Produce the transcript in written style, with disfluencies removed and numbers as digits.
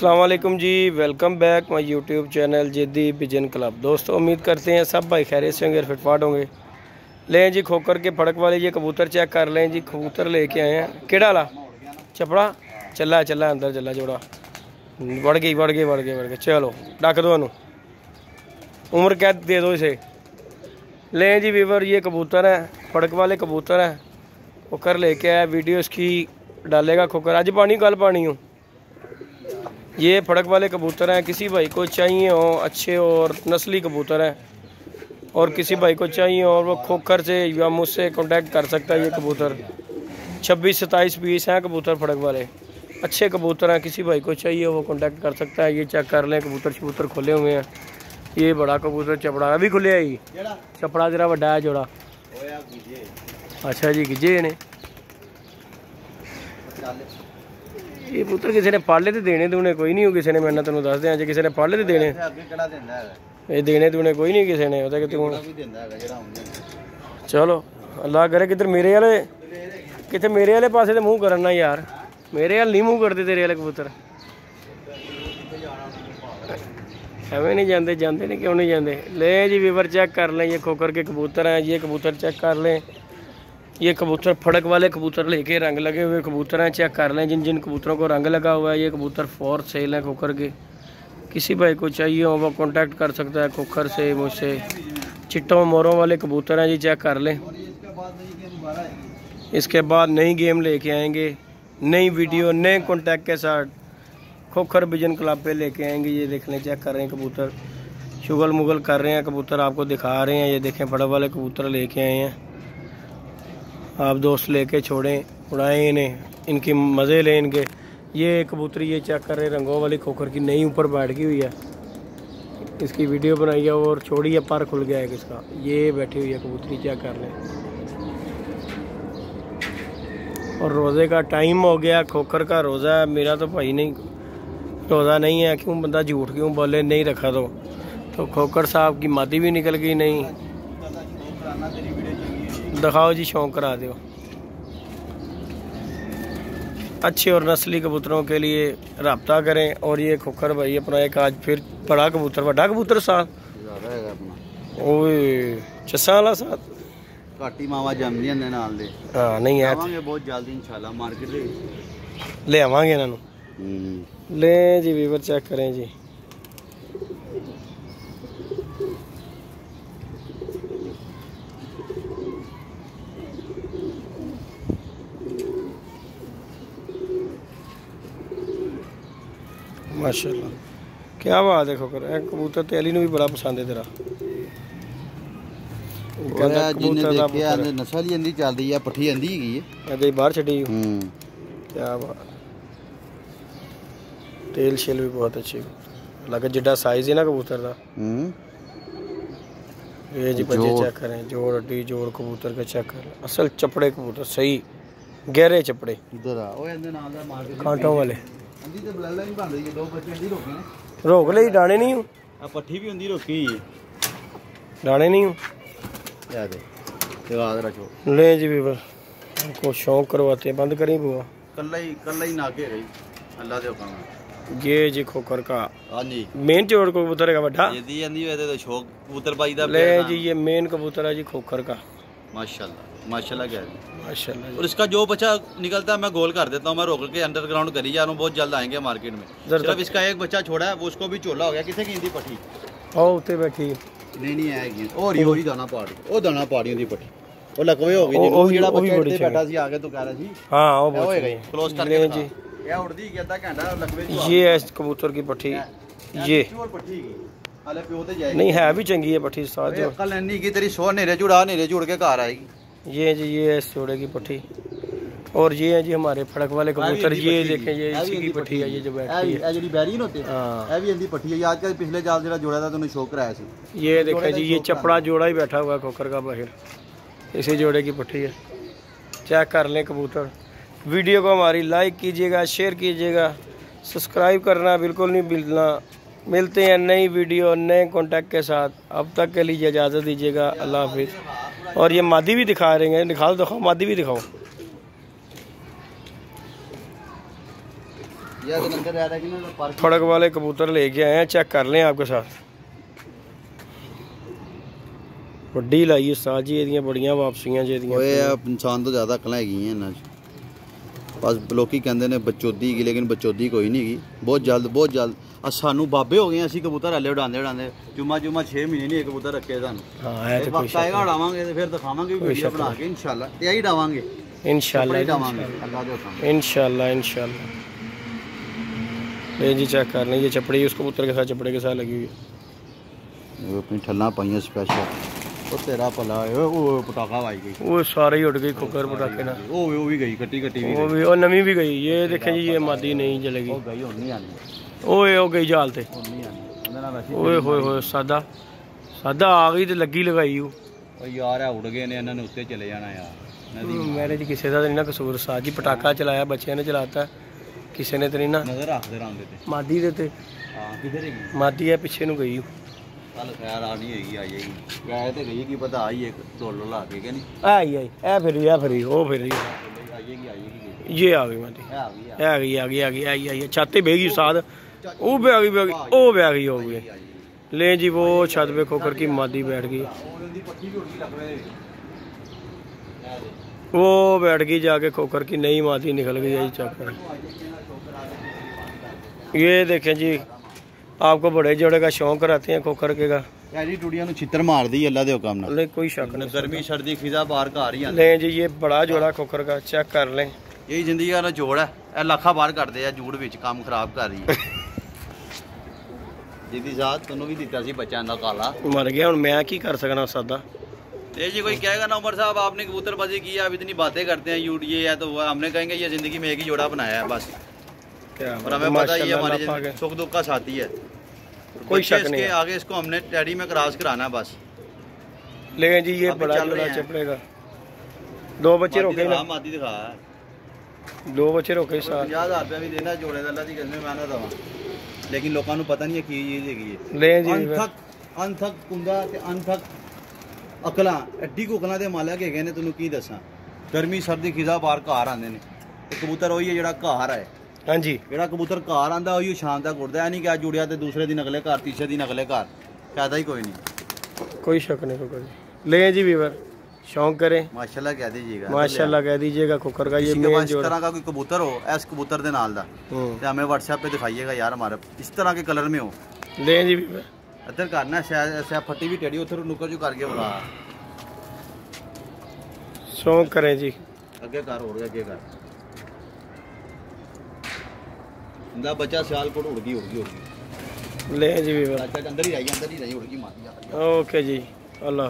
अस्सलाम वालेकुम जी, welcome back my YouTube channel Ziddi Pigeon Club. दोस्तों उम्मीद करते हैं सब भाई खैरियत से होंगे, फिटफाट होंगे। लें जी खोकर के फड़क वाले ये कबूतर चेक कर लें जी। कबूतर लेके आए हैं। केड़ा वाला चपड़ा चला चला अंदर चला जोड़ा बढ़ गई। चलो डक दो इनू, उम्र कैद दे दो इसे। लें जी वीवर, ये कबूतर है, फड़क वाले कबूतर हैं। खोकर लेके आया, वीडियो इसकी डालेगा खोकर। आज पानी कल पानी हूँ। ये फड़क वाले कबूतर हैं। किसी भाई को चाहिए हो अच्छे और नस्ली कबूतर हैं, और किसी भाई को चाहिए और वो खोकर से या मुझसे कांटेक्ट कर सकता है। ये कबूतर 26-27 पीस हैं कबूतर फड़क वाले, अच्छे कबूतर हैं। किसी भाई को चाहिए वो कांटेक्ट कर सकता है। ये चेक कर लें, कबूतर खुले हुए हैं। ये बड़ा कबूतर चपड़ा अभी खुले ही, चपड़ा जरा वड्डा है जोड़ा। अच्छा जी, गिजे ने ये पुत्र किसी ने पाले तो देने दूने कोई नहीं हो। किसी ने मैंने तेन दस दिया, किसी ने पाले तो देने ये देने दूने कोई नहीं किसी ने। चलो अल्लाह करे किधर मेरे वाले कितने मेरे वाले पासे तो मुँह करना यार, मेरे वाल नहीं मुँह करते तेरे वाले कबूतर। एवं नहीं जाते नहीं, क्यों नहीं जाते। ले जी वीवर चेक कर लें, ये खोकर के कबूतर हैं। ये कबूतर चेक कर लें, ये कबूतर फड़क वाले कबूतर लेके रंग लगे हुए कबूतर हैं। चेक कर लें जिन जिन कबूतरों को रंग लगा हुआ है। ये कबूतर फॉर सेल हैं खोकर के। किसी भाई को चाहिए हो वो कांटेक्ट कर सकता है खोकर से मुझसे। चिट्टों मोरों वाले कबूतर हैं जी, चेक कर लें। इसके बाद नई गेम लेके आएंगे, नई वीडियो नए कांटेक्ट के साथ खोकर विजन क्लब पे लेके आएंगे। ये देख लें, चेक कर रहे हैं कबूतर, शुगल मुगल कर रहे हैं कबूतर, आपको दिखा रहे हैं। ये देखें फड़क वाले कबूतर लेके आए हैं। आप दोस्त लेके छोड़ें, उड़ाएं इन्हें, इनकी मज़े लें इनके। ये कबूतरी ये चेक कर रहे हैं, रंगों वाली खोकर की नई ऊपर बैठ गई हुई है। इसकी वीडियो बनाई है और छोड़ी है, पर खुल गया है किसका। ये बैठी हुई है कबूतरी, चेक कर लें। और रोज़े का टाइम हो गया, खोकर का रोज़ा है। मेरा तो भाई नहीं रोज़ा नहीं है, क्यों बंदा झूठ क्यों बोले, नहीं रखा तो खोकर साहब की मादी भी निकल गई। नहीं दिखाओ जी, शौक करा दो। अच्छे और नस्ली कबूतरों के लिए रब्ता करें। और ये खोकर भाई अपना एक आज फिर बड़ा कबूतर साथ ओए चस्सा वाला साथ काटी मावा जमदियां ने नाल दे। हाँ नहीं है, आवांगे बहुत जल्दी इंशाल्लाह मार्केट ले आवांगे इन्हां नूं। ले जी वीवर चेक करें जी। माशाल्लाह क्या बात है खोकर। कबूतर ते अली नूं भी बड़ा पसंद है तेरा। नस्ल ही चल रही है, पट्ठी आंदी है बाहर छड़ी। क्या बात, तेल शेल भी बहुत अच्छी लगे, जिड्डा साइज है ना कबूतर का। ये जी बच्चे चेक करें, जोड़ अड्डी जोड़ कबूतर का चेक करें। असल चपड़े कबूतर, सही गहरे चपड़े कांटों वाले। रोक ले डाने नहीं हूँ, पट्ठी भी होंदी रोकी डाने नहीं हूँ। ले जी वीवर को शौक करवाते हैं, बंद करें बुआ। कल्ला ही नाके रही अल्लाह दे हुक्म। ये जी खोकर का हां जी मेन जोड़ कबूतर का बड़ा ये दी आंदी वैसे तो शौक कबूतर बाई दा। ले जी ये मेन कबूतर है जी खोकर का। माशाल्लाह क्या माशाल्लाह। और इसका जो बच्चा निकलता है मैं गोल कर देता हूँ, मैं रोक के अंडरग्राउंड करी जा रहा हूँ। बहुत जल्द आएंगे मार्केट में। सिर्फ इसका एक बच्चा छोड़ा है, वो उसको भी चोला हो गया। किसे की पट्टी आओ उत्ते बैठी नहीं आएगी। और ये दाना पाड़ी, वो दाना पाड़ी होंदी पट्टी, वो लकवे हो गई जी। वो जेड़ा बच्चा इत्ते बैठा सी आगे तो कह रहा सी। हां वो बहुत गई क्लोज करके जी। ये उड़दी कि आधा घंटा लकवे जी। ये है कबूतर की पट्टी। ये पट्टी की हाले प्यो ते जाएगी नहीं है, भी चंगी है पट्टी साथ जो कल नहीं की तेरी सो नेरे जुड़ के घर आएगी। ये जी ये इस जोड़े की पट्टी। और ये है जी हमारे फड़क वाले कबूतर। ये देखें, ये इसी की पट्टी है, ये जो बैठी है जेडी बैरीन होते हैं। हां ये भी इंदी पट्टी है। आज का पिछले जाल जेड़ा जोड़ा था तूने शो कराया सी। ये देखें जी, ये चपड़ा जोड़ा ही बैठा हुआ है खोकर का बाहर, इसी जोड़े की पट्टी है। चेक कर लें कबूतर। वीडियो को हमारी लाइक कीजिएगा, शेयर कीजिएगा, सब्सक्राइब करना बिल्कुल नहीं भूलना। मिलते हैं नई वीडियो नए कांटेक्ट के साथ। अब तक के लिए इजाज़त दीजिएगा, अल्लाह हाफिज़। और ये मादी भी दिखा रहे हैं, दिखाओ मादी भी दिखाओ। फड़क वाले कबूतर लेके आए हैं, चेक कर लें आपके साथ। वड्डी लाई उस्ताद जी, एदियां बड़ियां वापसियां जी एदियां। ओए इंसान तो ज़्यादा अकल हैगी हैं इन्हां च, बस लोग कहते हैं बचौदी की, लेकिन बचौदी कोई नहीं की। बहुत जल्द सानू बाबे हो गए, असी कबूतर हले उड़ाते जुम्मा 6 महीने नहीं कबूतर रखे सानू। वक्त आएगा उड़ावांगे तो फिर दिखावांगे वीडियो बना के इंशाल्लाह, ते यही उड़ावांगे इंशाल्लाह इंशाल्लाह। ये जी चेक कर लें, ये चपड़ी उस कबूतर के साथ, चपड़े के साथ लगी हुई है। अपनी ठल्ला पाइयां स्पेशल, वो तेरा भला वो पटाखा आई गई, वो सारे ही उड़ गई खोकर पटाखे ना। वो भी गई कट्टी वो भी, और नवी भी गई। ये देखें जी, ये मादी नहीं जलेगी, ओए ओ गई जाल ते। ओए होए सादा आ गई तो लगी लगाई यार, उड़ गए ने, इन्होंने उत्ते चले जाना यार। मेरे जी किसी का नहीं ना कसूर, साथ जी पटाखा चलाया, बच्चे ने चलाता, किसी ने तो नहीं ना नजर रखते रंग मादी दे। मादी है पिछे नूं गई, कल खैर आ नहीं होगी, आई जाएगी, गए तो गई की पता आई एक टोलो ला के कि नहीं आई ए फिर ओ फिर ये आ गई मादी, आई छाते बेगी साथ, वो भी आ गई ओ भी आ गई हो गई। ले जी वो छत पे खोकर की मादी बैठ गई, वो बैठ गई जाके खोकर की, नई मादी निकल गई है जी। चक्कर ये देखें जी, आपको बड़े जोड़े का शौक कराते हैं खोकर के का, टूटियां छितर मार दी अल्लाह दे हुक्म नाल, कोई शक नहीं। गर्मी सर्दी खिजा बाहर घर ही ले जी, ये बड़ा जोड़ा खोकर का, चेक कर लें। यही जिंदगी का जोड़ है, लाखा बाहर करते हैं जूड़ विच, काम खराब कर रही है। जिदी साथ तन्नू भी दिता सी बच्चा इंदा काला, मर गया, हुण मैं की कर सकना सादा। ये जी कोई कहेगा ना उमर साहब आपने कबूतरबाजी की है, अब इतनी बातें करते हैं, ये है तो वो, हमने कहेंगे ये जिंदगी में एक ही जोड़ा बनाया है बस, और हमें पता ही है हमारी सुख दुख का साथी है, कोई शक नहीं। आगे इसको हमने टैडी में क्रॉस कराना है बस। लेकिन जी ये बड़ा जोड़ा चपड़ेगा, 2 बच्चे रोके ना, मादी दिखा 2 बच्चे रोके साथ 50,000 रुपया भी देना जोड़े अल्लाह दी कसम मैं ना दवा, लेकिन लोगों को पता नहीं है की चीज हैगी। ले जी अनथक कुंदा ते अनथक अकला, एड्डी कोकला दे मालक हैगे ने, तैनूं की दसां। गर्मी सर्दी खिजा बाहर घर आंदे ने, कबूतर वही है जिहड़ा घर है। हाँ जी, जिहड़ा कबूतर घर आंदा वही शाम तक उड़दा, नहीं क्या जुड़िया तो दूसरे दिन अगले घर, तीसरे दिन अगले घर, फायदा ही कोई नहीं, कोई शक नहीं खोकर। ले जी वीवर शौक करें माशाल्लाह कह दीजिएगा, माशाल्लाह कह दीजिएगा खोकर का। ये मेन इस तरह का कोई कबूतर हो, इस कबूतर दे नाल दा, ते हमें व्हाट्सएप पे दिखाइएगा यार, हमारे इस तरह के कलर में हो। ले जी वीवर इधर करना शायद फटी भी टेढ़ी, उधर नुकर जो करके बना शौक करें जी। अगे कर हो गया, अगे कर इंदा बच्चा सियालकोट उड़ गई। ले जी वीवर अंदर ही रही उड़ गई माती। ओके जी, अल्लाह।